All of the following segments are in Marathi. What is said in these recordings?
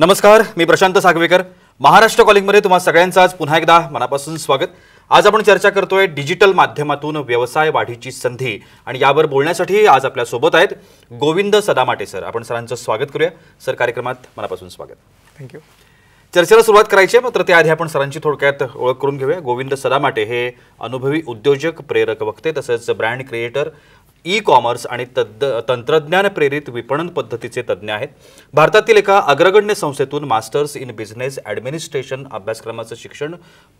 नमस्कार, मी प्रशांत सागवेकर. महाराष्ट्र कॉलिंगमध्ये तुम्हा सगळ्यांचं आज पुन्हा एकदा मनापासून स्वागत. आज आपण चर्चा करतोय डिजिटल माध्यमातून व्यवसाय वाढीची संधी, आणि यावर बोलण्यासाठी आज आपल्या सोबत आहेत गोविंद सदामाटे सर. आपण सरांचं स्वागत करूया. सर, कार्यक्रमात मनापासून स्वागत. थँक्यू. चर्चेला सुरुवात करायची आहे, मात्र त्याआधी आपण सरांची थोडक्यात ओळख करून घेऊया. गोविंद सदामाटे हे अनुभवी उद्योजक, प्रेरक वक्ते तसेच ब्रँड क्रिएटर, ई कॉमर्स आणि तंत्रज्ञान प्रेरित विपणन पद्धतीचे तज्ज्ञ आहेत. भारतातील एका अग्रगण्य संस्थेतून मास्टर्स इन बिझनेस ॲडमिनिस्ट्रेशन अभ्यासक्रमाचं शिक्षण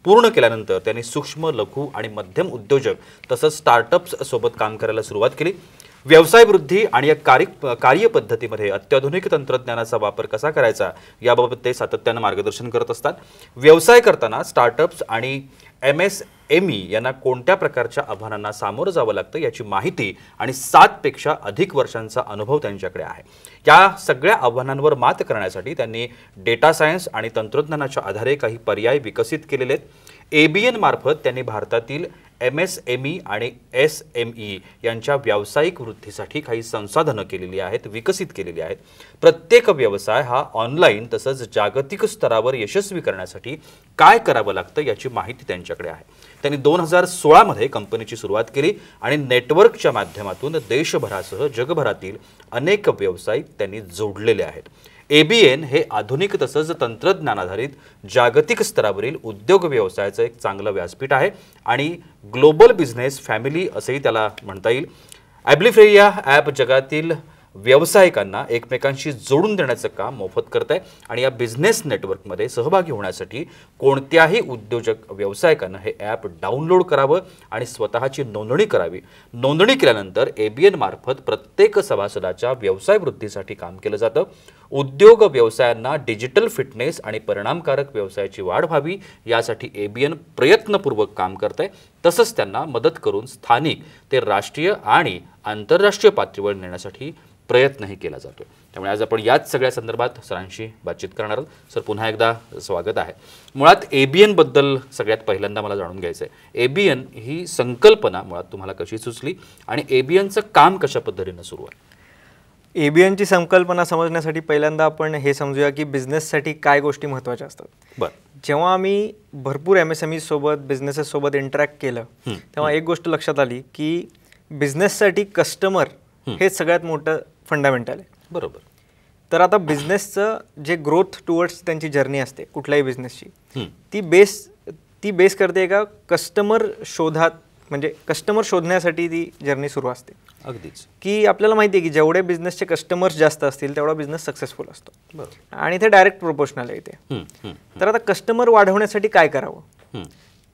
पूर्ण केल्यानंतर त्यांनी सूक्ष्म, लघु आणि मध्यम उद्योजक तसंच स्टार्टअप्स सोबत काम करायला सुरुवात केली. व्यवसाय वृद्धी आणि या कार्यपद्धतीमध्ये अत्याधुनिक तंत्रज्ञानाचा वापर कसा करायचा याबाबत ते सातत्यानं मार्गदर्शन करत असतात. व्यवसाय करताना स्टार्टअप्स आणि MSME यांना कोणत्या प्रकारच्या आव्हानांना सामोरं जावं लागतं याची माहिती आणि 7 पेक्षा अधिक वर्षांचा अनुभव त्यांच्याकडे आहे. या सगळ्या आव्हानांवर मात करण्यासाठी त्यांनी डेटा सायन्स आणि तंत्रज्ञानाच्या आधारे काही पर्याय विकसित केलेले आहेत. ABN मार्फत त्यांनी भारतातील MSME आणि SME यांच्या व्यावसायिक वृद्धीसाठी काही संसाधनं केलेली आहेत, विकसित केलेली आहेत. प्रत्येक व्यवसाय हा ऑनलाईन तसंच जागतिक स्तरावर यशस्वी करण्यासाठी काय करावं लागतं याची माहिती त्यांच्याकडे आहे. त्यांनी 2016 मध्ये कंपनीची सुरुवात केली आणि नेटवर्कच्या माध्यमातून देशभरासह जगभरातील अनेक व्यवसाय त्यांनी जोडलेले आहेत. ABN हे आधुनिक तसंच तंत्रज्ञानाधारित जागतिक स्तरावरील उद्योग व्यवसायाचं एक चांगलं व्यासपीठ आहे आणि ग्लोबल बिझनेस फॅमिली असेही त्याला म्हणता येईल. ॲब्लिफ्रेया ॲप जगातील व्यावसायिकांना एकमेकांशी जोडून देण्याचं काम मोफत करत आहे आणि या बिझनेस नेटवर्कमध्ये सहभागी होण्यासाठी कोणत्याही उद्योजक व्यावसायिकांना हे ॲप डाउनलोड करावं आणि स्वतःची नोंदणी करावी. नोंदणी केल्यानंतर ABN मार्फत प्रत्येक सभासदाच्या व्यवसाय वृद्धीसाठी काम केलं जातं. उद्योग व्यवसायांना डिजिटल फिटनेस आणि परिणामकारक व्यवसायाची वाढ व्हावी यासाठी ABN प्रयत्नपूर्वक काम करत आहे. तसंच त्यांना मदत करून स्थानिक ते राष्ट्रीय आणि आंतरराष्ट्रीय पातळीवर नेण्यासाठी प्रयत्नही केला जातो. त्यामुळे आज आपण याच सगळ्या संदर्भात सरांशी बातचीत करणार आहोत. सर, पुन्हा एकदा स्वागत आहे. मुळात ABN बद्दल सगळ्यात पहिल्यांदा मला जाणून घ्यायचं आहे. ABN ही संकल्पना मुळात तुम्हाला कशी सुचली आणि ABNचं काम कशा पद्धतीनं सुरू आहे? ABNची संकल्पना समजण्यासाठी पहिल्यांदा आपण हे समजूया की बिझनेससाठी काय गोष्टी महत्त्वाच्या असतात. बरं. जेव्हा आम्ही भरपूर MSME सोबत, बिझनेसेस सोबत इंटरॅक्ट केलं तेव्हा एक गोष्ट लक्षात आली की बिझनेससाठी कस्टमर हे सगळ्यात मोठं फंडामेंटल आहे. बरोबर. तर आता बिझनेसचं जे ग्रोथ टुवर्ड्स त्यांची जर्नी असते कुठल्याही बिझनेसची, ती बेस करते का कस्टमर शोधात, म्हणजे कस्टमर शोधण्यासाठी ती जर्नी सुरू असते. अगदीच. की आपल्याला माहिती आहे की जेवढे बिझनेसचे कस्टमर्स जास्त असतील तेवढा बिझनेस सक्सेसफुल असतो. बरोबर. आणि ते डायरेक्ट प्रोपोर्शनल आहे इथे. तर आता कस्टमर वाढवण्यासाठी काय करावं?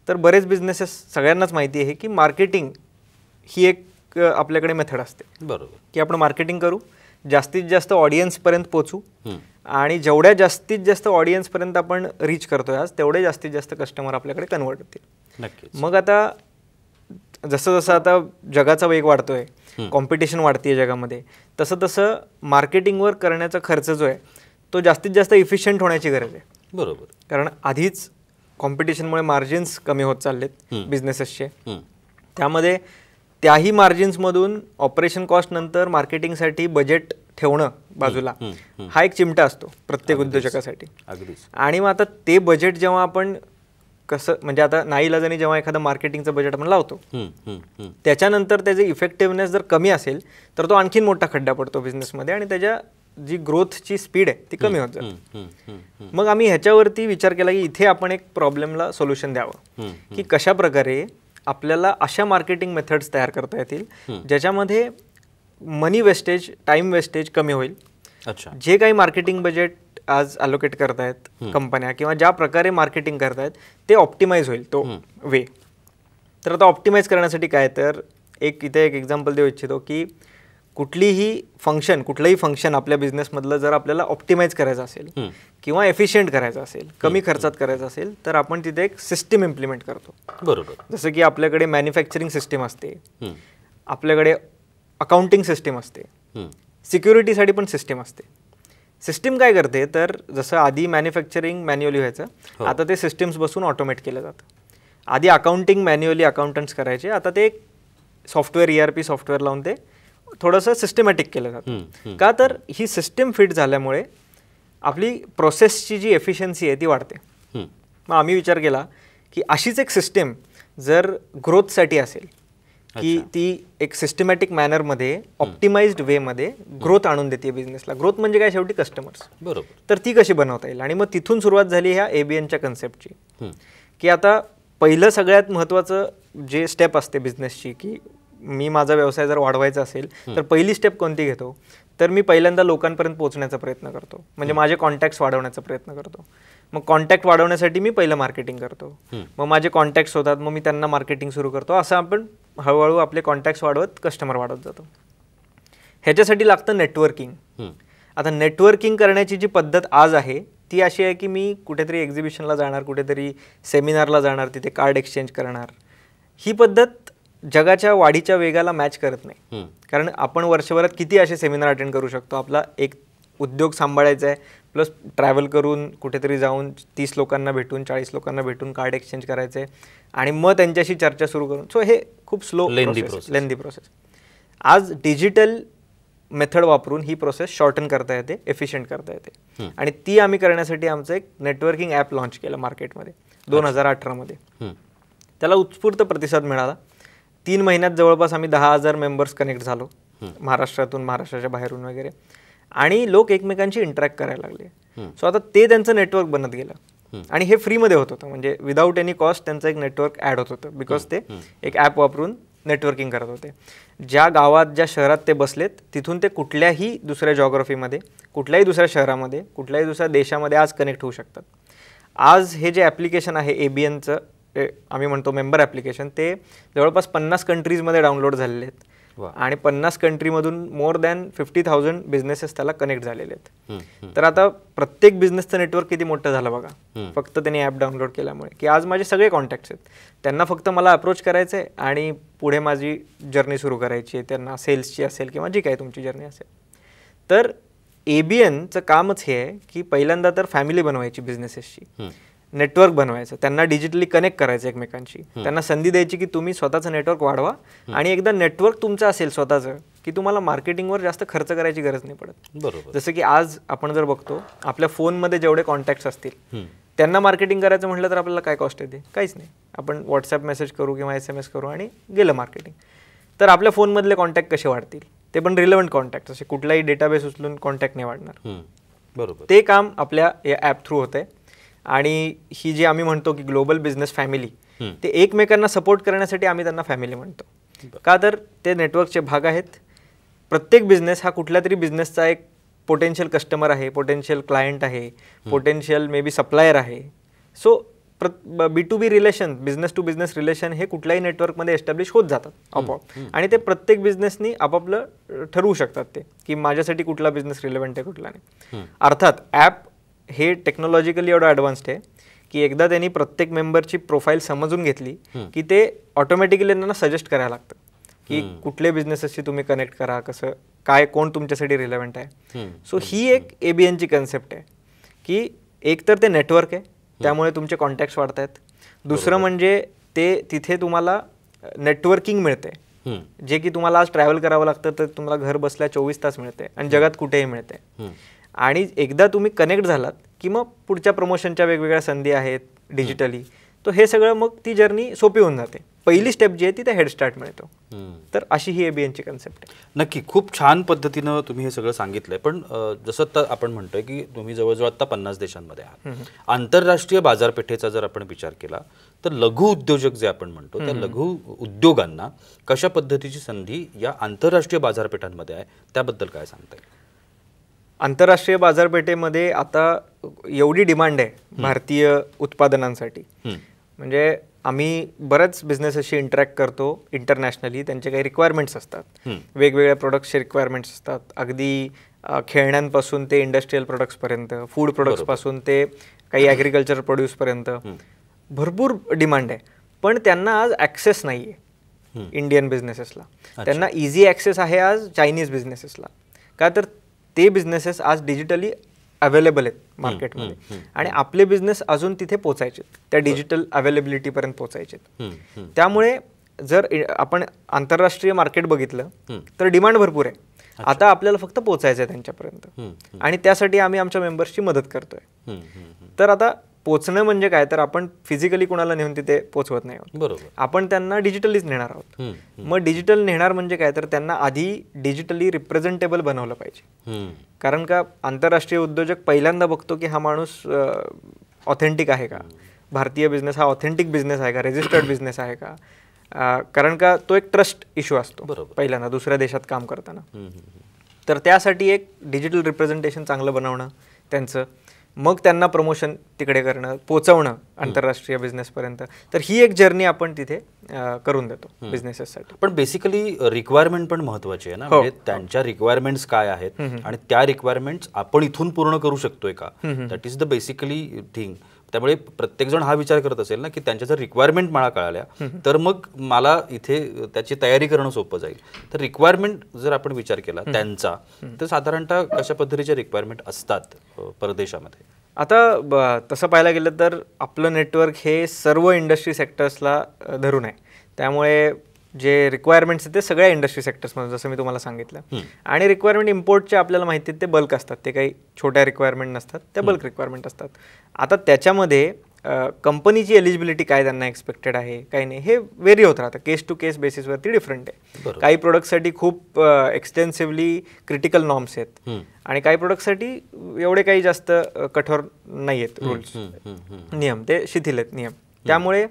तर बरेच बिझनेसेस, सगळ्यांनाच माहिती आहे की मार्केटिंग ही एक आपल्याकडे मेथड असते. बरोबर. की आपण मार्केटिंग करू, जास्तीत जास्त ऑडियन्सपर्यंत पोचू, आणि जेवढ्या जास्तीत जास्त ऑडियन्सपर्यंत आपण रीच करतोय आज, तेवढे जास्तीत जास्त कस्टमर आपल्याकडे कन्वर्ट होतील. नक्कीच. मग आता जसं जसं आता जगाचा वेग वाढतोय, कॉम्पिटिशन वाढतीये जगामध्ये, तसं तसं मार्केटिंगवर करण्याचा खर्च जो आहे तो जास्तीत जास्त इफिशियंट होण्याची गरज आहे. बरोबर. कारण आधीच कॉम्पिटिशनमुळे मार्जिन्स कमी होत चाललेत बिझनेसेसचे. त्यामध्ये त्याही मार्जिन्समधून ऑपरेशन कॉस्ट नंतर मार्केटिंगसाठी बजेट ठेवणं बाजूला हा एक चिमटा असतो प्रत्येक उद्योजकासाठी. आणि मग आता ते बजेट जेव्हा आपण कसं, म्हणजे आता नाईलाजाने जेव्हा एखादं मार्केटिंगचं बजेट आपण लावतो, त्याच्यानंतर त्याचे इफेक्टिव्हनेस जर कमी असेल तर तो आणखीन मोठा खड्डा पडतो बिझनेसमध्ये आणि त्याच्या जी ग्रोथची स्पीड आहे ती कमी होत जाते. मग आम्ही ह्याच्यावरती विचार केला की इथे आपण एक प्रॉब्लेमला सोल्युशन द्यावं की कशा प्रकारे आपल्याला अशा मार्केटिंग मेथड्स तयार करता येतील ज्याच्यामध्ये मनी वेस्टेज, टाइम वेस्टेज कमी होईल. जे काही मार्केटिंग बजेट आज अलोकेट करतायत कंपन्या किंवा ज्या प्रकारे मार्केटिंग करतायत ते ऑप्टिमाइज होईल तो वे. तर आता ऑप्टिमाइज करण्यासाठी काय, तर इथे एक एक्झाम्पल देऊ इच्छितो की कुठलंही फंक्शन आपल्या बिझनेसमधलं जर आपल्याला ऑप्टिमाइज करायचं असेल किंवा एफिशियंट करायचं असेल, कमी खर्चात करायचं असेल, तर आपण तिथे एक सिस्टीम इम्प्लिमेंट करतो. बरोबर. जसं की आपल्याकडे मॅन्युफॅक्चरिंग सिस्टीम असते, आपल्याकडे अकाउंटिंग सिस्टीम असते, सिक्युरिटीसाठी पण सिस्टीम असते. सिस्टीम काय करते, तर जसं आधी मॅन्युफॅक्चरिंग मॅन्युअली व्हायचं, आता ते सिस्टीम्स बसून ऑटोमेट केलं जातं. आधी अकाउंटिंग मॅन्युअली अकाउंटंट्स करायचे, आता ते सॉफ्टवेअर ERP सॉफ्टवेअर लावून ते थोडंसं सिस्टमॅटिक केलं जातं. का, तर ही सिस्टीम फिट झाल्यामुळे आपली प्रोसेसची जी एफिशियन्सी आहे ती वाढते. मग आम्ही विचार केला की अशीच एक सिस्टीम जर ग्रोथसाठी असेल, की ती एक सिस्टमॅटिक मॅनरमध्ये ऑप्टिमाइज्ड वेमध्ये ग्रोथ आणून देते बिझनेसला. ग्रोथ म्हणजे काय, शेवटी कस्टमर्स. बरोबर. तर ती कशी बनवता येईल, आणि मग तिथून सुरुवात झाली ह्या ABNच्या कन्सेप्टची. की आता पहिलं सगळ्यात महत्त्वाचं जे स्टेप असते बिझनेसची, की मी माझा व्यवसाय जर वाढवायचा असेल तर पहिली स्टेप कोणती घेतो, तर मी पहिल्यांदा लोकांपर्यंत पोहोचण्याचा प्रयत्न करतो, म्हणजे माझे कॉन्टॅक्ट्स वाढवण्याचा प्रयत्न करतो. मग कॉन्टॅक्ट वाढवण्यासाठी मी पहिलं मार्केटिंग करतो. मग माझे कॉन्टॅक्ट्स होतात, मग मी त्यांना मार्केटिंग सुरू करतो. असं आपण हळूहळू आपले कॉन्टॅक्ट्स वाढवत कस्टमर वाढवत जातो. ह्याच्यासाठी लागतं नेटवर्किंग. आता नेटवर्किंग करण्याची जी पद्धत आज आहे ती अशी आहे की मी कुठेतरी एक्झिबिशनला जाणार, कुठेतरी सेमिनारला जाणार, तिथे कार्ड एक्सचेंज करणार. ही पद्धत जगाच्या वाढीच्या वेगाला मॅच करत नाही. कारण आपण वर्षभरात किती असे सेमिनार अटेंड करू शकतो. आपला एक उद्योग सांभाळायचा आहे, प्लस ट्रॅव्हल करून कुठेतरी जाऊन 30 लोकांना भेटून 40 लोकांना भेटून कार्ड एक्सचेंज करायचं आहे आणि मग त्यांच्याशी चर्चा सुरू करून. सो हे खूप स्लो लेंदी प्रोसेस. आज डिजिटल मेथड वापरून ही प्रोसेस शॉर्टन करता येते, एफिशियंट करता येते. आणि ती आम्ही करण्यासाठी आमचं एक नेटवर्किंग ॲप लॉन्च केलं मार्केटमध्ये 2018मध्ये. त्याला उत्स्फूर्त प्रतिसाद मिळाला. 3 महिन्यात जवळपास आम्ही 10,000 मेंबर्स कनेक्ट झालो, महाराष्ट्रातून, महाराष्ट्राच्या बाहेरून वगैरे. आणि लोक एकमेकांशी इंटरॅक्ट करायला लागले. सो आता ते त्यांचं नेटवर्क बनत गेलं आणि हे फ्रीमध्ये होत होतं, म्हणजे विदाऊट एनी कॉस्ट त्यांचं एक नेटवर्क ॲड होत होतं. बिकॉज ते एक ॲप वापरून नेटवर्किंग करत होते. ज्या गावात, ज्या शहरात ते बसलेत तिथून ते कुठल्याही दुसऱ्या जॉग्रफीमध्ये, कुठल्याही दुसऱ्या शहरामध्ये, कुठल्याही दुसऱ्या देशामध्ये आज कनेक्ट होऊ शकतात. आज हे जे ॲप्लिकेशन आहे ABNचं, आम्ही म्हणतो मेंबर ॲप्लिकेशन, ते जवळपास 50 कंट्रीजमध्ये डाउनलोड झालेले आहेत. आणि 50 कंट्रीमधून मोर दॅन 50,000 बिझनेसेस त्याला कनेक्ट झालेले आहेत. तर आता प्रत्येक बिझनेसचं नेटवर्क किती मोठं झालं बघा, फक्त त्यांनी ॲप डाउनलोड केल्यामुळे. की आज माझे सगळे कॉन्टॅक्ट्स आहेत, त्यांना फक्त मला अप्रोच करायचं आहे आणि पुढे माझी जर्नी सुरू करायची आहे, त्यांना सेल्सची असेल किंवा जी काही तुमची जर्नी असेल. तर ABNचं कामच हे आहे की पहिल्यांदा तर फॅमिली बनवायची बिझनेसेसची, नेटवर्क बनवायचं, त्यांना डिजिटली कनेक्ट करायचं एकमेकांशी, त्यांना संधी द्यायची की तुम्ही स्वतःचं नेटवर्क वाढवा. आणि एकदा नेटवर्क तुमचं असेल स्वतःचं की तुम्हाला मार्केटिंगवर जास्त खर्च करायची गरज नाही पडत. बरोबर. जसं की आज आपण जर बघतो आपल्या फोनमध्ये जेवढे कॉन्टॅक्ट्स असतील त्यांना मार्केटिंग करायचं म्हटलं तर आपल्याला काय कॉस्ट येते, काहीच नाही. आपण व्हॉट्सॲप मेसेज करू किंवा SMS करू आणि गेलं मार्केटिंग. तर आपल्या फोनमधले कॉन्टॅक्ट कसे वाढतील, ते पण रिलेव्हंट कॉन्टॅक्ट, असे कुठलाही डेटाबेस उचलून कॉन्टॅक्ट नाही वाढणार. बरोबर. ते काम आपल्या या ॲप थ्रू होतं आहे. आणि ही जी आम्ही म्हणतो की ग्लोबल बिझनेस फॅमिली, ते एकमेकांना सपोर्ट करण्यासाठी आम्ही त्यांना फॅमिली म्हणतो. का तर ते नेटवर्कचे भाग आहेत. प्रत्येक बिझनेस हा कुठल्या तरी बिझनेसचा एक पोटेन्शियल कस्टमर आहे, पोटेन्शियल क्लायंट आहे, पोटेन्शियल मे बी सप्लायर आहे. So B2B relation, business to business relation हे कुठल्याही नेटवर्कमध्ये एस्टॅब्लिश होत जातात आपोआप. आणि ते प्रत्येक बिझनेसनी आपापलं ठरवू शकतात ते की माझ्यासाठी कुठला बिझनेस रिलेव्हंट आहे, कुठला नाही. अर्थात ॲप हे टेक्नॉलॉजिकली एवढं ॲडव्हान्स्ड आहे की एकदा त्यांनी प्रत्येक मेंबरची प्रोफाईल समजून घेतली की ते ऑटोमॅटिकली त्यांना सजेस्ट करायला लागतं की कुठले बिझनेसेसशी तुम्ही कनेक्ट करा, कसं काय, कोण तुमच्यासाठी रिलेव्हंट आहे. सो ही एक ABNची कन्सेप्ट आहे की एक तर ते नेटवर्क आहे, त्यामुळे तुमचे कॉन्टॅक्ट्स वाढत आहेत. दुसरं म्हणजे ते तिथे तुम्हाला नेटवर्किंग मिळते, जे की तुम्हाला आज ट्रॅव्हल करावं लागतं तर तुम्हाला घर बसल्या 24 तास मिळते आणि जगात कुठेही मिळते. आणि एकदा तुम्ही कनेक्ट झालात की मग पुढच्या प्रमोशनच्या वेगवेगळ्या संधी आहेत डिजिटली, तर हे सगळं मग ती जर्नी सोपी होऊन जाते. पहिली स्टेप जी आहे ती ते हेड स्टार्ट मिळतो. तर अशी ही ABNची कन्सेप्ट आहे. नक्की, खूप छान पद्धतीनं तुम्ही हे सगळं सांगितलंय. पण जसं तर आपण म्हणतोय की तुम्ही जवळजवळ आता 50 देशांमध्ये आहात. आंतरराष्ट्रीय बाजारपेठेचा जर आपण विचार केला तर लघु उद्योजक जे आपण म्हणतो त्या लघु उद्योगांना कशा पद्धतीची संधी या आंतरराष्ट्रीय बाजारपेठांमध्ये आहे, त्याबद्दल काय सांगता येईल? आंतरराष्ट्रीय बाजारपेठेमध्ये आता एवढी डिमांड आहे भारतीय उत्पादनांसाठी. म्हणजे आम्ही बऱ्याच बिझनेसेसशी इंटरॅक्ट करतो इंटरनॅशनली. त्यांचे काही रिक्वायरमेंट्स असतात, वेगवेगळ्या प्रोडक्ट्सचे रिक्वायरमेंट्स असतात. अगदी खेळण्यांपासून ते इंडस्ट्रीयल प्रोडक्ट्सपर्यंत, फूड प्रोडक्ट्सपासून ते काही ॲग्रिकल्चर प्रोड्यूसपर्यंत भरपूर डिमांड आहे. पण त्यांना आज ॲक्सेस नाही आहे इंडियन बिझनेसेसला. त्यांना इझी ॲक्सेस आहे आज चायनीज बिझनेसेसला. का तर ते बिझनेसेस आज डिजिटली अवेलेबल आहेत मार्केटमध्ये आणि आपले बिझनेस अजून तिथे पोचायचे, त्या डिजिटल अवेलेबिलिटीपर्यंत पोचायचे. त्यामुळे जर आपण आंतरराष्ट्रीय मार्केट बघितलं तर डिमांड भरपूर आहे. आता आपल्याला फक्त पोचायचं आहे त्यांच्यापर्यंत, आणि त्यासाठी आम्ही आमच्या मेंबर्सची मदत करतोय. तर आता पोचणं म्हणजे काय, तर आपण फिजिकली कुणाला नेऊन तिथे पोचवत नाही आहोत, बरोबर, आपण त्यांना डिजिटलीच नेणार आहोत. मग डिजिटल नेणार म्हणजे काय, तर त्यांना आधी डिजिटली रिप्रेझेंटेबल बनवलं पाहिजे. कारण का आंतरराष्ट्रीय उद्योजक पहिल्यांदा बघतो की हा माणूस ऑथेंटिक आहे का, भारतीय बिझनेस हा ऑथेंटिक बिझनेस आहे का, रेजिस्टर्ड बिझनेस आहे का. कारण का तो एक ट्रस्ट इश्यू असतो पहिल्यांदा दुसऱ्या देशात काम करताना. तर त्यासाठी एक डिजिटल रिप्रेझेंटेशन चांगलं बनवणं त्यांचं, मग त्यांना प्रमोशन तिकडे करणं, पोचवणं आंतरराष्ट्रीय बिझनेसपर्यंत. तर ही एक जर्नी आपण तिथे करून देतो बिझनेसेससाठी. पण बेसिकली रिक्वायरमेंट पण महत्वाची आहे ना, म्हणजे त्यांच्या रिक्वायरमेंट्स काय आहेत आणि त्या रिक्वायरमेंट्स आपण इथून पूर्ण करू शकतोय का, that is the basically thing. त्यामुळे प्रत्येकजण हा विचार करत असेल ना की त्यांच्या जर रिक्वायरमेंट मला कळाल्या तर मग मला इथे त्याची तयारी करणं सोपं जाईल. तर रिक्वायरमेंट जर आपण विचार केला त्यांचा, तर साधारणतः कशा पद्धतीच्या रिक्वायरमेंट असतात परदेशामध्ये? आता तसं पाहायला गेलं तर आपलं नेटवर्क हे सर्व इंडस्ट्री सेक्टर्सला धरून आहे. त्यामुळे जे रिक्वायरमेंट्स आहेत ते सगळ्या इंडस्ट्री सेक्टर्समध्ये, जसं मी तुम्हाला सांगितलं. आणि रिक्वायरमेंट इम्पोर्टचे आपल्याला माहिती आहेत ते बल्क असतात, ते काही छोट्या रिक्वायरमेंट नसतात, त्या बल्क रिक्वायरमेंट असतात. आता त्याच्यामध्ये कंपनीची एलिजिबिलिटी काय त्यांना एक्सपेक्टेड आहे काही नाही हे व्हेरी होत राहतं, केस टू केस बेसिसवरती डिफरंट आहे. काही प्रोडक्टसाठी खूप एक्सटेन्सिव्हली क्रिटिकल नॉर्म्स आहेत आणि काही प्रोडक्टसाठी एवढे काही जास्त कठोर नाही आहेत रूल्स, नियम ते शिथिल आहेत नियम. त्यामुळे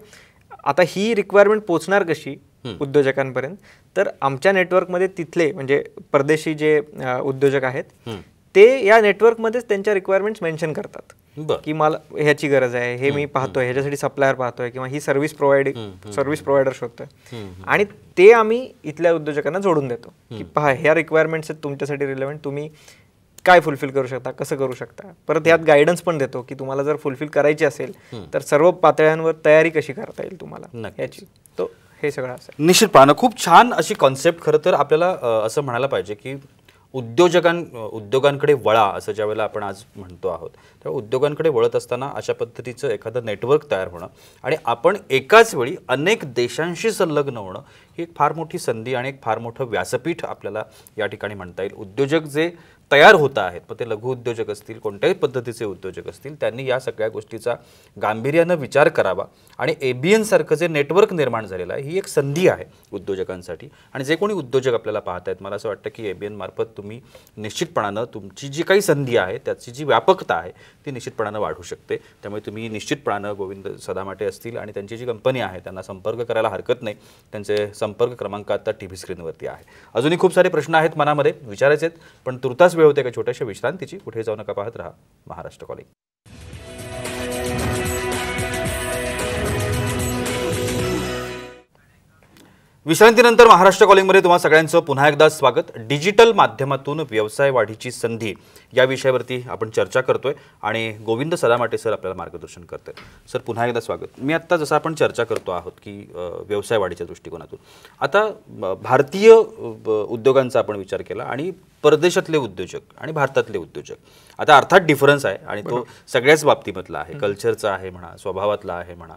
आता ही रिक्वायरमेंट पोचणार कशी उद्योजकांपर्यंत, तर आमच्या नेटवर्कमध्ये तिथले म्हणजे परदेशी जे उद्योजक आहेत ते या नेटवर्कमध्येच त्यांच्या रिक्वायरमेंट्स मेन्शन करतात की मला ह्याची गरज आहे, हे मी पाहतोय, ह्याच्यासाठी सप्लायर पाहतोय किंवा ही सर्व्हिस प्रोव्हायडर शोधतोय. आणि ते आम्ही इथल्या उद्योजकांना जोडून देतो की पहा ह्या रिक्वायरमेंट्स आहेत तुमच्यासाठी रिलेव्हंट, तुम्ही काय फुलफिल करू शकता, कसं करू शकता. परत यात गायडन्स पण देतो की तुम्हाला जर फुलफिल करायची असेल तर सर्व पातळ्यांवर तयारी कशी करता येईल तुम्हाला याची. तो हे सगळं असं निश्चितपणे खूप छान अशी कॉन्सेप्ट. खरं तर आपल्याला असं म्हणायला पाहिजे की उद्योगांकडे वळा असं ज्या वेळेला आपण आज म्हणतो आहोत, त्या उद्योगांकडे वळत असताना अशा पद्धतीचं एखादं नेटवर्क तयार होणं आणि आपण एकाच वेळी अनेक देशांशी संलग्न होणं ही एक फार मोठी संधी आणि एक फार मोठं व्यासपीठ आपल्याला या ठिकाणी म्हणता येईल. उद्योजक जे तयार होत आहेत, मग ते लघु उद्योजक असतील, कोणत्याही पद्धतीचे उद्योजक असतील, त्यांनी या सगळ्या गोष्टीचा गांभीर्यानं विचार करावा. आणि ABN सारखं जे नेटवर्क निर्माण झालेलं आहे ही एक संधी आहे उद्योजकांसाठी. आणि जे कोणी उद्योजक आपल्याला पाहत आहेत, मला असं वाटतं की ABN मार्फत तुम्ही निश्चितपणानं तुमची जी काही संधी आहे त्याची जी व्यापकता आहे ती निश्चितपणानं वाढू शकते. त्यामुळे तुम्ही निश्चितपणानं गोविंद सदामाटे असतील आणि त्यांची जी कंपनी आहे त्यांना संपर्क करायला हरकत नाही. त्यांचे संपर्क क्रमांक आता TV स्क्रीनवरती आहे. अजूनही खूप सारे प्रश्न आहेत मनामध्ये विचारायचे आहेत, पण तुर्तास वेळ होते एका छोट्याशा विश्रांतीची. कुठे जाऊ नका, पाहत रहा महाराष्ट्र कॉलिंग. विश्रांतीनंतर महाराष्ट्र कॉलिंगमध्ये तुम्हा सगळ्यांचं पुन्हा एकदा स्वागत. डिजिटल माध्यमातून व्यवसाय वाढीची संधी या विषयावरती आपण चर्चा करतोय आणि गोविंद सदामाटे सर आपल्याला मार्गदर्शन करतात. सर पुन्हा एकदा स्वागत. मी आत्ता जसं आपण चर्चा करतो आहोत की व्यवसाय वाढीच्या दृष्टिकोनातून आता भारतीय उद्योगांचा आपण विचार केला आणि परदेशातले उद्योजक आणि भारतातले उद्योजक, आता अर्थात डिफरन्स आहे आणि तो सगळ्याच बाबतीमधला आहे, कल्चरचा आहे म्हणा, स्वभावातला आहे म्हणा,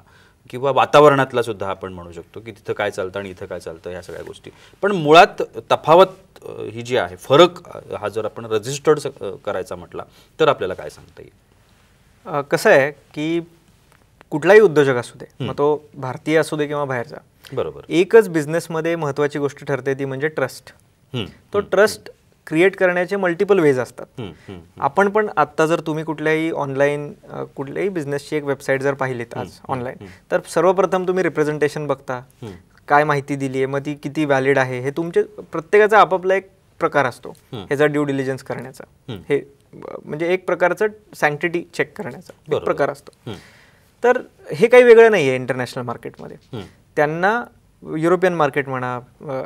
किंवा वातावरणातला सुद्धा आपण म्हणू शकतो की तिथं काय चालतं आणि इथं काय चालतं ह्या सगळ्या गोष्टी. पण मुळात तफावत ही जी आहे, फरक हा जर आपण रजिस्टर्ड करायचा म्हटला तर आपल्याला काय सांगता येईल? कसं आहे की कुठलाही उद्योजक असू दे, मग तो भारतीय असू दे किंवा बाहेरचा, बरोबर, एकच बिझनेसमध्ये महत्त्वाची गोष्ट ठरते ती म्हणजे ट्रस्ट. तो ट्रस्ट क्रिएट करण्याचे मल्टिपल वेज असतात. आपण पण आत्ता जर तुम्ही कुठल्याही ऑनलाईन कुठल्याही बिझनेसची एक वेबसाईट जर पाहिलीत आज ऑनलाईन, तर सर्वप्रथम तुम्ही रिप्रेझेंटेशन बघता, काय माहिती दिली आहे, मग ती किती व्हॅलिड आहे, हे तुमचे प्रत्येकाचा आपापला एक प्रकार असतो ह्याचा ड्यू डिलिजन्स करण्याचा. हे म्हणजे एक प्रकारचं सँक्टिटी चेक करण्याचा एक प्रकार असतो. तर हे काही वेगळं नाही आहे इंटरनॅशनल मार्केटमध्ये. त्यांना युरोपियन मार्केट म्हणा,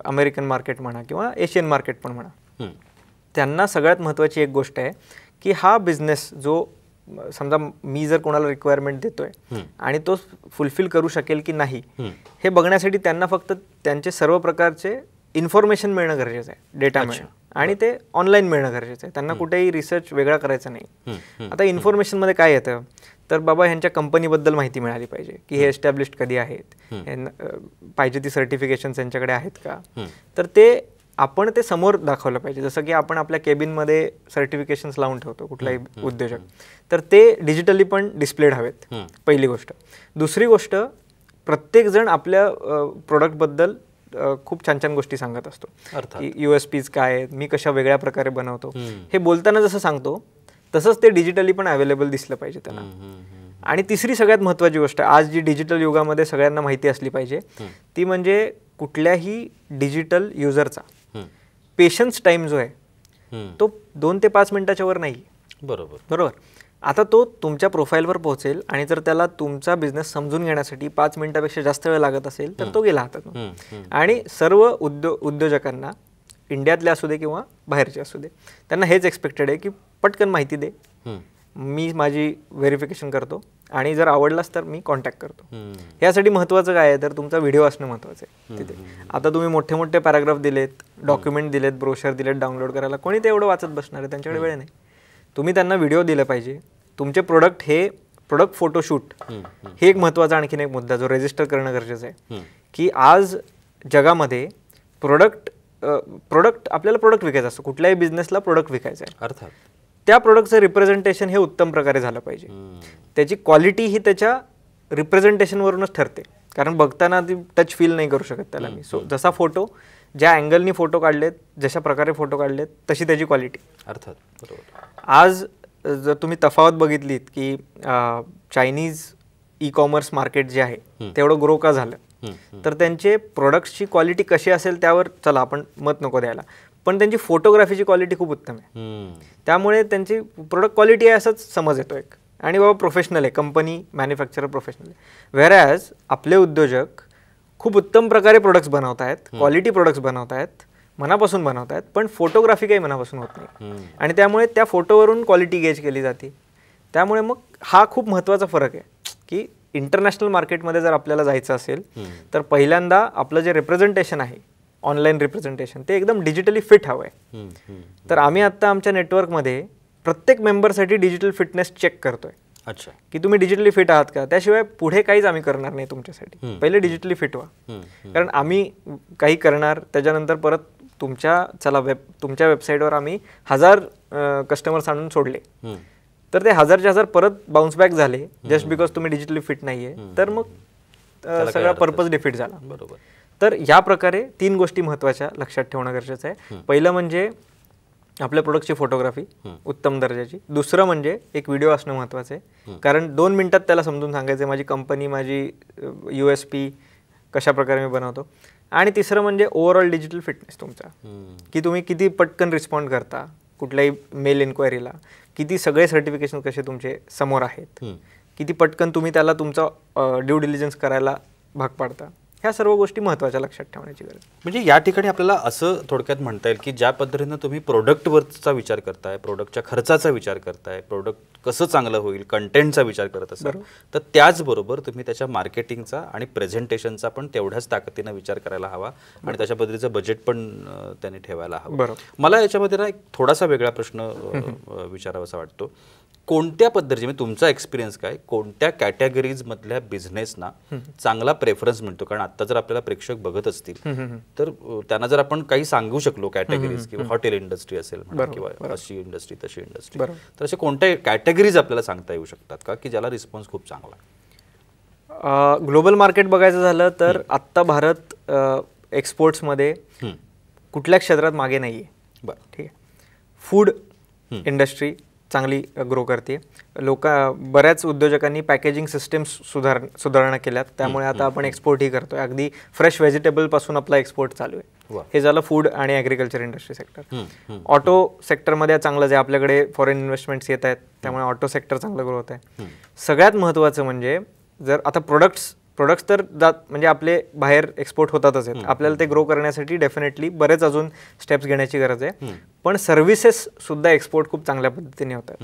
अमेरिकन मार्केट म्हणा किंवा एशियन मार्केट पण म्हणा, त्यांना सगळ्यात महत्त्वाची एक गोष्ट आहे की हा बिझनेस जो समजा मी जर कोणाला रिक्वायरमेंट देतोय आणि तो फुलफिल करू शकेल की नाही हे बघण्यासाठी त्यांना फक्त त्यांचे सर्व प्रकारचे इन्फॉर्मेशन मिळणं गरजेचं आहे, डेटा मिळणं, आणि ते ऑनलाईन मिळणं गरजेचं आहे. त्यांना कुठेही रिसर्च वेगळा करायचा नाही. आता इन्फॉर्मेशनमध्ये काय येतं तर बाबा ह्यांच्या कंपनीबद्दल माहिती मिळाली पाहिजे की हे एस्टॅब्लिश्ड कधी आहेत, पाहिजे ती सर्टिफिकेशन्स यांच्याकडे आहेत का. तर ते आपण ते समोर दाखवलं पाहिजे. जसं की आपण आपल्या केबिनमध्ये सर्टिफिकेशन्स लावून ठेवतो कुठलाही उद्योजक, तर ते डिजिटली पण डिस्प्लेड हवेत, पहिली गोष्ट. दुसरी गोष्ट, प्रत्येकजण आपल्या प्रोडक्टबद्दल खूप छान छान गोष्टी सांगत असतो की USPs काय आहेत, मी कशा वेगळ्या प्रकारे बनवतो, हे बोलताना जसं सांगतो तसंच ते डिजिटली पण अवेलेबल दिसलं पाहिजे त्यांना. आणि तिसरी सगळ्यात महत्त्वाची गोष्ट आज जी डिजिटल युगामध्ये सगळ्यांना माहिती असली पाहिजे ती म्हणजे कुठल्याही डिजिटल युजरचा पेशन्स टाईम जो आहे तो 2 ते 5 मिनिटाच्या वर नाही. बरोबर. आता तो तुमच्या प्रोफाईलवर पोहोचेल आणि जर त्याला तुमचा बिझनेस समजून घेण्यासाठी 5 मिनिटापेक्षा जास्त वेळ लागत असेल तर तो गेला हातातून. आणि सर्व उद्योजकांना, इंडियातले असू दे किंवा बाहेरचे असू दे, त्यांना हेच एक्सपेक्टेड आहे की पटकन माहिती दे, मी माझी व्हेरिफिकेशन करतो आणि जर आवडलास तर मी कॉन्टॅक्ट करतो. यासाठी महत्त्वाचं काय आहे तर तुमचा व्हिडिओ असणं महत्त्वाचं आहे तिथे. आता तुम्ही मोठे मोठे पॅराग्राफ दिलेत, डॉक्युमेंट दिलेत, ब्रोशर दिलेत डाउनलोड करायला, कोणी ते एवढं वाचत बसणार आहे, त्यांच्याकडे वेळ नाही. तुम्ही त्यांना व्हिडिओ दिले पाहिजे. तुमचे प्रोडक्ट फोटोशूट हे एक महत्त्वाचा आणखीन एक मुद्दा जो रजिस्टर करणं गरजेचं आहे की आज जगामध्ये प्रोडक्ट आपल्याला प्रोडक्ट विकायचं असतं, कुठल्याही बिझनेसला प्रोडक्ट विकायचं आहे, अर्थात त्या प्रोडक्टचं रिप्रेझेंटेशन हे उत्तम प्रकारे झालं पाहिजे. त्याची क्वालिटी ही त्याच्या रिप्रेझेंटेशनवरूनच ठरते, कारण बघताना ती टच फील नाही करू शकत त्याला मी. सो जसा फोटो, ज्या अँगलनी फोटो काढलेत, जशा प्रकारे फोटो काढलेत, तशी त्याची क्वालिटी. अर्थात बरोबर. आज जर तुम्ही तफावत बघितलीत की चायनीज ई-कॉमर्स मार्केट जे आहे तेवढं ग्रो का झालं, तर त्यांचे प्रोडक्ट्सची क्वालिटी कशी असेल त्यावर चला आपण मत नको द्यायला, पण त्यांची फोटोग्राफीची क्वालिटी खूप उत्तम आहे. त्यामुळे त्यांची प्रोडक्ट क्वालिटी आहे असंच समज येतो एक, आणि बाबा प्रोफेशनल आहे, कंपनी मॅन्युफॅक्चरर प्रोफेशनल आहे. व्हेरॅज आपले उद्योजक खूप उत्तम प्रकारे प्रोडक्ट्स बनवत आहेत, क्वालिटी प्रोडक्ट्स बनवत आहेत, मनापासून बनवत आहेत, पण फोटोग्राफी काही मनापासून होत नाही. आणि त्यामुळे त्या फोटोवरून क्वालिटी गेज केली जाते. त्यामुळे मग हा खूप महत्त्वाचा फरक आहे की इंटरनॅशनल मार्केटमध्ये जर आपल्याला जायचं असेल तर पहिल्यांदा आपलं जे रिप्रेझेंटेशन आहे, ऑनलाईन रिप्रेझेंटेशन, ते एकदम डिजिटली फिट हवं आहे. तर आम्ही आत्ता आमच्या नेटवर्कमध्ये प्रत्येक मेंबरसाठी डिजिटल फिटनेस चेक करतोय. अच्छा, की तुम्ही डिजिटली फिट आहात का, त्याशिवाय पुढे काहीच आम्ही करणार नाही तुमच्यासाठी. पहिले डिजिटली फिट व्हा, कारण आम्ही काही करणार त्याच्यानंतर परत तुमच्या वेबसाईटवर आम्ही 1000 कस्टमर्स आणून सोडले, तर ते 1000च्या 1000 परत बाउन्स बॅक झाले जस्ट बिकॉज तुम्ही डिजिटली फिट नाहीये, तर मग सगळा पर्पज डिफीट झाला. बरोबर. तर या प्रकारे 3 गोष्टी महत्त्वाच्या लक्षात ठेवणं गरजेचं आहे. पहिलं म्हणजे आपल्या प्रोडक्टची फोटोग्राफी उत्तम दर्जाची. दुसरं म्हणजे एक व्हिडिओ असणं महत्त्वाचं आहे, कारण 2 मिनिटात त्याला समजून सांगायचं माझी कंपनी, माझी USP कशा प्रकारे मी बनवतो. आणि तिसरं म्हणजे ओव्हरऑल डिजिटल फिटनेस तुमचा, की तुम्ही किती पटकन रिस्पॉन्ड करता कुठल्याही मेल इन्क्वायरीला, किती सगळे सर्टिफिकेशन कसे तुमचे समोर आहेत, किती पटकन तुम्ही त्याला तुमचा ड्यू डिलिजन्स करायला भाग पाडता. ह्या सर्व गोष्टी महत्त्वाच्या लक्षात ठेवण्याची गरज. म्हणजे या ठिकाणी आपल्याला असं थोडक्यात म्हणता येईल की ज्या पद्धतीनं तुम्ही प्रोडक्टवरचा विचार करताय, प्रोडक्टच्या खर्चाचा विचार करताय, प्रोडक्ट कसं चांगलं होईल, कंटेंटचा विचार करत असाल, तर त्याचबरोबर तुम्ही त्याच्या मार्केटिंगचा आणि प्रेझेंटेशनचा पण तेवढ्याच ताकदीनं विचार करायला हवा आणि त्याच्या पद्धतीचं बजेट पण त्याने ठेवायला हवं. मला याच्यामध्ये ना एक थोडासा वेगळा प्रश्न विचारावासा वाटतो. कोणत्या पद्धतीने, म्हणजे तुमचा एक्सपिरियन्स काय, कोणत्या कॅटेगरीजमधल्या बिझनेसना चांगला प्रेफरन्स मिळतो? कारण आता जर आपल्याला प्रेक्षक बघत असतील तर त्यांना जर आपण काही सांगू शकलो कॅटेगरीज, किंवा हॉटेल इंडस्ट्री असेल किंवा अशी इंडस्ट्री तशी इंडस्ट्री, तर असे कोणत्या कॅटेगरीज आपल्याला सांगता येऊ शकतात का की ज्याला रिस्पॉन्स खूप चांगला? ग्लोबल मार्केट बघायचं झालं तर आत्ता भारत एक्सपोर्ट्समध्ये कुठल्या क्षेत्रात मागे नाही आहे. बरं, ठीक आहे. फूड इंडस्ट्री चांगली ग्रो करते. बऱ्याच उद्योजकांनी पॅकेजिंग सिस्टम्स सुधारणा केल्यात, त्यामुळे आता आपण एक्सपोर्टही करतोय. अगदी फ्रेश व्हेजिटेबलपासून आपला एक्सपोर्ट चालू आहे. हे झालं फूड आणि ॲग्रिकल्चर इंडस्ट्री सेक्टर. ऑटो सेक्टरमध्ये चांगलंच आहे, आपल्याकडे फॉरेन इन्व्हेस्टमेंट्स येत आहेत, त्यामुळे ऑटो सेक्टर चांगलं ग्रो होत आहे. सगळ्यात महत्त्वाचं म्हणजे जर आता प्रोडक्ट्स तर म्हणजे आपले बाहेर एक्सपोर्ट होतातच आहेत, आपल्याला ते ग्रो करण्यासाठी डेफिनेटली बरेच अजून स्टेप्स घेण्याची गरज आहे. पण सर्व्हिसेस सुद्धा एक्सपोर्ट खूप चांगल्या पद्धतीने होतात.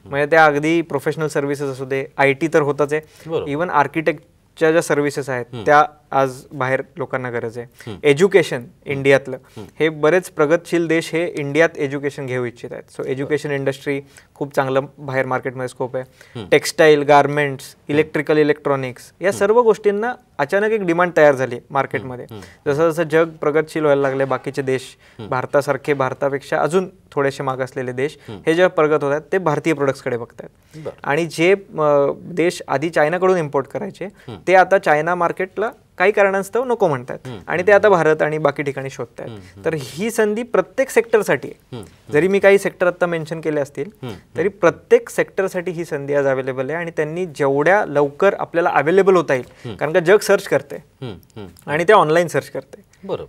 म्हणजे त्या अगदी प्रोफेशनल सर्व्हिसेस असू दे, IT तर होतच आहे, इव्हन आर्किटेक्टच्या ज्या सर्व्हिसेस आहेत त्या आज बाहेर लोकांना गरज आहे. एज्युकेशन इंडियातलं हे बरेच प्रगतशील देश हे इंडियात एज्युकेशन घेऊ इच्छित आहेत. सो एज्युकेशन इंडस्ट्री खूप चांगलं बाहेर मार्केटमध्ये स्कोप आहे. टेक्स्टाईल, गारमेंट्स, इलेक्ट्रॉनिक्स या सर्व गोष्टींना अचानक एक डिमांड तयार झाली मार्केटमध्ये. जसं जसं जग प्रगतशील व्हायला लागले, बाकीचे देश भारतासारखे, भारतापेक्षा अजून थोडेसे मागासलेले देश हे जेव्हा प्रगत होत आहेत ते भारतीय प्रोडक्ट्सकडे बघतायत. आणि जे देश आधी चायनाकडून इम्पोर्ट करायचे ते आता चायना मार्केटला काही कारणास्तव नको म्हणतात आणि ते आता भारत आणि बाकी ठिकाणी शोधतायत. तर ही संधी प्रत्येक सेक्टरसाठी आहे. जरी मी काही सेक्टर आता मेन्शन केले असतील तरी प्रत्येक सेक्टरसाठी ही संधी आज अवेलेबल आहे आणि त्यांनी जेवढ्या लवकर आपल्याला अवेलेबल होता येईल, कारण का जग सर्च करते आणि ते ऑनलाईन सर्च करते.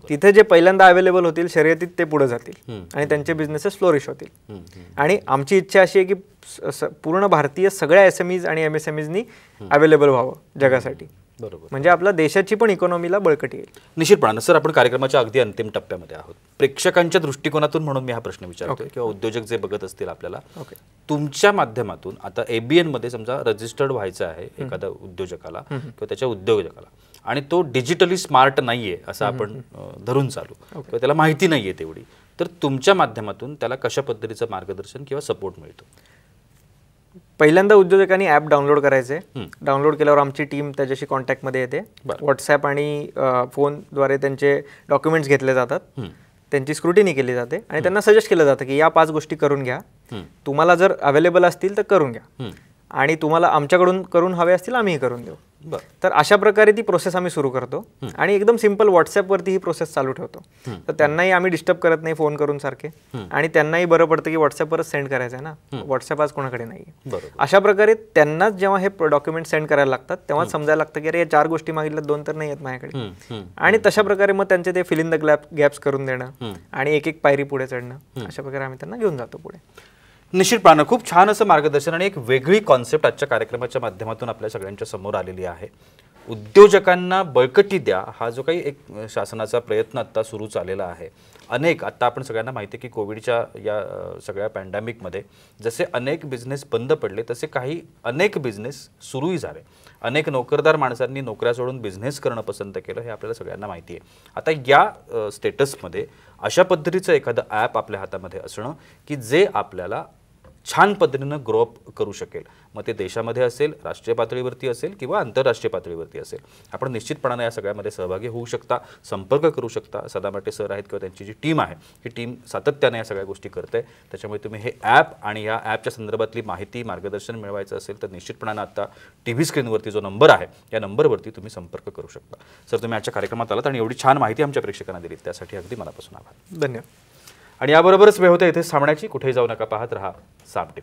तिथे जे पहिल्यांदा अवेलेबल होतील शर्यतीत ते पुढे जातील आणि त्यांचे बिझनेसेस फ्लोरिश होतील. आणि आमची इच्छा अशी आहे की पूर्ण भारतीय सगळ्या SMEs आणि MSMEsनी अवेलेबल व्हावं जगासाठी. म्हणजे आपल्या देशाची पण इकॉनॉमीला बळकटी येईल. निश्चितपणानं सर, आपण कार्यक्रमाच्या अगदी अंतिम टप्प्यामध्ये आहोत. प्रेक्षकांच्या दृष्टिकोनातून म्हणून मी हा प्रश्न विचारतोय किंवा उद्योजक जे बघत असतील आपल्याला, तुमच्या माध्यमातून आता ABN मध्ये समजा रजिस्टर्ड व्हायचं आहे एखाद्या उद्योजकाला किंवा त्याच्या उद्योजकाला आणि तो डिजिटली स्मार्ट नाहीये असं आपण धरून चालू किंवा त्याला माहिती नाहीये तेवढी, तर तुमच्या माध्यमातून त्याला कशा पद्धतीचं मार्गदर्शन किंवा सपोर्ट मिळतो? पहिल्यांदा उद्योजकांनी ॲप डाउनलोड करायचे. डाउनलोड केल्यावर आमची टीम त्याच्याशी कॉन्टॅक्टमध्ये येते. व्हॉट्सॲप आणि फोनद्वारे त्यांचे डॉक्युमेंट्स घेतले जातात, त्यांची स्क्रुटिनी केली जाते आणि त्यांना सजेस्ट केलं जातं की या 5 गोष्टी करून घ्या. तुम्हाला जर अवेलेबल असतील तर करून घ्या आणि तुम्हाला आमच्याकडून करून हवे असतील आम्ही करून देऊ. तर अशा प्रकारे ती प्रोसेस आम्ही सुरू करतो आणि एकदम सिंपल व्हॉट्सॲपवरती ही प्रोसेस चालू ठेवतो. तर त्यांनाही आम्ही डिस्टर्ब करत नाही फोन करून सारखे आणि त्यांनाही बरं पडतं की व्हॉट्सॲपवरच सेंड करायचं आहे ना, व्हॉट्सॲप आज कोणाकडे नाही. अशा प्रकारे त्यांनाच जेव्हा हे डॉक्युमेंट सेंड करायला लागतात तेव्हा समजायला लागतं की अरे या 4 गोष्टी मागितल्या 2 तर नाही आहेत माझ्याकडे. आणि तशा प्रकारे मग त्यांचे ते फिल इन द गॅप्स करून देणं आणि एक एक पायरी पुढे चढणं, अशा प्रकारे आम्ही त्यांना घेऊन जातो पुढे. निश्चितपणे खूप छान असं मार्गदर्शन आणि एक वेगळी कॉन्सेप्ट आजच्या कार्यक्रमाच्या माध्यमातून आपल्या सगळ्यांच्या समोर आलेली आहे. उद्योजकांना बळकटी द्या हा जो काही एक शासनाचा प्रयत्न आता सुरू झालेला आहे. आता आपण सगळ्यांना माहिती आहे की कोविडच्या या सगळ्या पॅन्डेमिकमध्ये जसे अनेक बिझनेस बंद पडले तसे अनेक बिझनेस सुरूही झाले. अनेक नोकरदार माणसांनी नोकऱ्या सोडून बिझनेस करणं पसंत केलं, हे आपल्याला सगळ्यांना माहिती आहे. आता या स्टेटसमध्ये अशा पद्धतीचं एखादं ॲप आपल्या हातामध्ये असणं की जे आपल्याला छान पद्धतीनं ग्रोअप करू शकेल, मग ते देशामध्ये असेल, राष्ट्रीय पातळीवरती असेल किंवा आंतरराष्ट्रीय पातळीवरती असेल, आपण निश्चितपणाने या सगळ्यामध्ये सहभागी होऊ शकता, संपर्क करू शकता. सदामाटे सर आहेत किंवा त्यांची जी टीम आहे ही टीम सातत्याने या सगळ्या गोष्टी करते. त्याच्यामुळे तुम्ही हे ॲप आणि या ॲपच्या संदर्भातली माहिती, मार्गदर्शन मिळवायचं असेल तर निश्चितपणानं आता TV स्क्रीनवरती जो नंबर आहे या नंबरवरती तुम्ही संपर्क करू शकता. सर, तुम्ही आजच्या कार्यक्रमात आलात आणि एवढी छान माहिती आमच्या प्रेक्षकांना दिलीत त्यासाठी अगदी मनापासून आभार. धन्यवाद. आणि याबरोबरच वेळ होते इथे थांबण्याची. कुठेही जाऊ नका, पाहत रहा साम TV.